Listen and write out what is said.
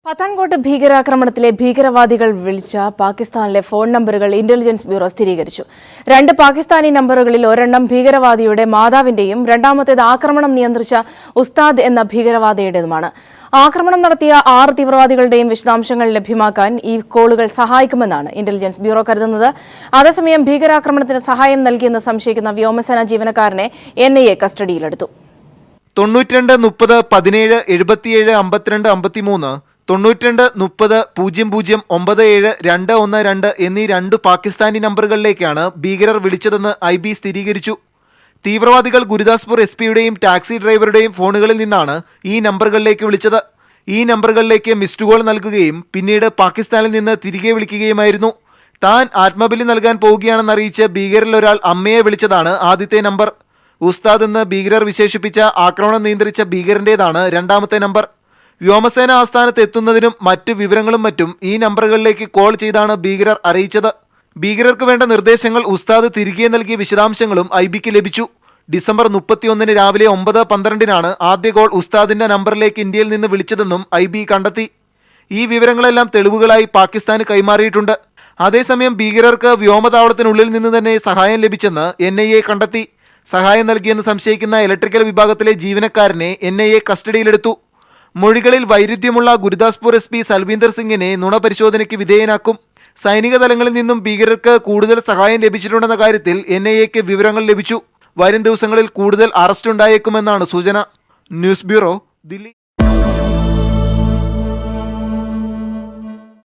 പത്താൻകോട്ട് ഭീകരാക്രമണത്തിലെ ഭീകരവാദികൾ വിളിച്ച പാകിസ്ഥാനിലെ ഫോൺ നമ്പറുകൾ ഇന്റലിജൻസ് ബ്യൂറോ സ്ഥിരീകരിച്ചു. 2 പാകിസ്ഥാനി നമ്പറുകളിൽ ഒരെണ്ണം ഭീകരവാദിയുടെ മാതാവിന്റെയും രണ്ടാമത്തേത് ആക്രമണം നിയന്ത്രിച്ച ഉസ്താദ് എന്ന ഭീകരവാദിയുടേതുമാണ്. ആക്രമണം നടത്തിയ 6 തീവ്രവാദികളുടെയും വിശദാംശങ്ങൾ ലഭ്യമാക്കാൻ ഈ കോളുകൾ സഹായിക്കുമെന്നാണ് ഇന്റലിജൻസ് ബ്യൂറോ കരുതുന്നത്. അതേസമയം ഭീകരാക്രമണത്തിന് സഹായം നൽകിയെന്ന് സംശയിക്കുന്ന വ്യോമസേന ജീവനക്കാരനെ NIA കസ്റ്റഡിയിലെടുത്തു. 92 30 17 77 52 53 92 30 00 97 212 എന്നീ 2 പാകിസ്ഥാനി നമ്പറുകളിലേക്കാണ് ഭീകരർ വിളിച്ചതെന്ന് IB സ്ഥിരീകരിച്ചു. തീവ്രവാദികൾ ഗുരുദാസ്പൂർ SP-യുടെയും ടാക്സി ഡ്രൈവറുടെയും ഫോണുകളിൽ നിന്നാണ് ഈ നമ്പറുകളിലേക്ക് വിളിച്ചത്. ഈ നമ്പറുകളിലേക്ക് മിസ്ഡ് കോൾ നൽകുകയും പിന്നീട് പാകിസ്ഥാനിൽ നിന്ന് തിരികെ വിളിക്കുകയുമായിരുന്നു. താൻ ആത്മബലി നൽകാൻ പോവുകയാണെന്നറിയിച്ച് ഭീകരിൽ ഒരാൾ അമ്മയെ വിളിച്ചതാണ് ആദ്യത്തെ നമ്പർ. ഉസ്താദ് എന്ന് ഭീകരർ വിശേഷിപ്പിച്ച ആക്രമണം നിയന്ത്രിച്ച ഭീകരന്റേതാണ് രണ്ടാമത്തെ നമ്പർ. വ്യോമസേന ആസ്ഥാനത്ത് എത്തുന്നതിനും മറ്റു വിവരങ്ങളും മറ്റും ഈ നമ്പറുകളിലേക്ക് കോൾ ചെയ്താണ് ഭീകരർ അറിയിച്ചത്. ഭീകരർക്ക് വേണ്ട നിർദ്ദേശങ്ങൾ ഉസ്താദ് തിരികെ നൽകിയ വിശദാംശങ്ങളും IBക്ക് ലഭിച്ചു. ഡിസംബർ 31 രാവിലെ 9:12 ആദ്യ കോൾ ഉസ്താദിന്റെ നമ്പറിലേക്ക് ഇന്ത്യയിൽ നിന്ന് വിളിച്ചതെന്നും IB കണ്ടെത്തി. ഈ വിവരങ്ങളെല്ലാം തെളിവുകളായി പാകിസ്ഥാന് കൈമാറിയിട്ടുണ്ട്. അതേസമയം ഭീകരർക്ക് വ്യോമതാവളത്തിനുള്ളിൽ നിന്ന് തന്നെ സഹായം ലഭിച്ചെന്ന് NIA കണ്ടെത്തി. സഹായം നൽകിയെന്ന് സംശയിക്കുന്ന ഇലക്ട്രിക്കൽ വിഭാഗത്തിലെ ജീവനക്കാരനെ NIA കസ്റ്റഡിയിലെടുത്തു. മൊഴികളിൽ വൈരുദ്ധ്യമുള്ള ഗുരുദാസ്പൂർ SP സൽവീന്ദർ സിംഗിനെ നുണ പരിശോധനയ്ക്ക് വിധേയനാക്കും. സൈനിക തലങ്ങളിൽ നിന്നും ഭീകരർക്ക് കൂടുതൽ സഹായം ലഭിച്ചിട്ടുണ്ടെന്ന കാര്യത്തിൽ NIAക്ക് വിവരങ്ങൾ ലഭിച്ചു. വരും ദിവസങ്ങളിൽ കൂടുതൽ അറസ്റ്റ് ഉണ്ടായേക്കുമെന്നാണ് സൂചന. News bureau, Delhi.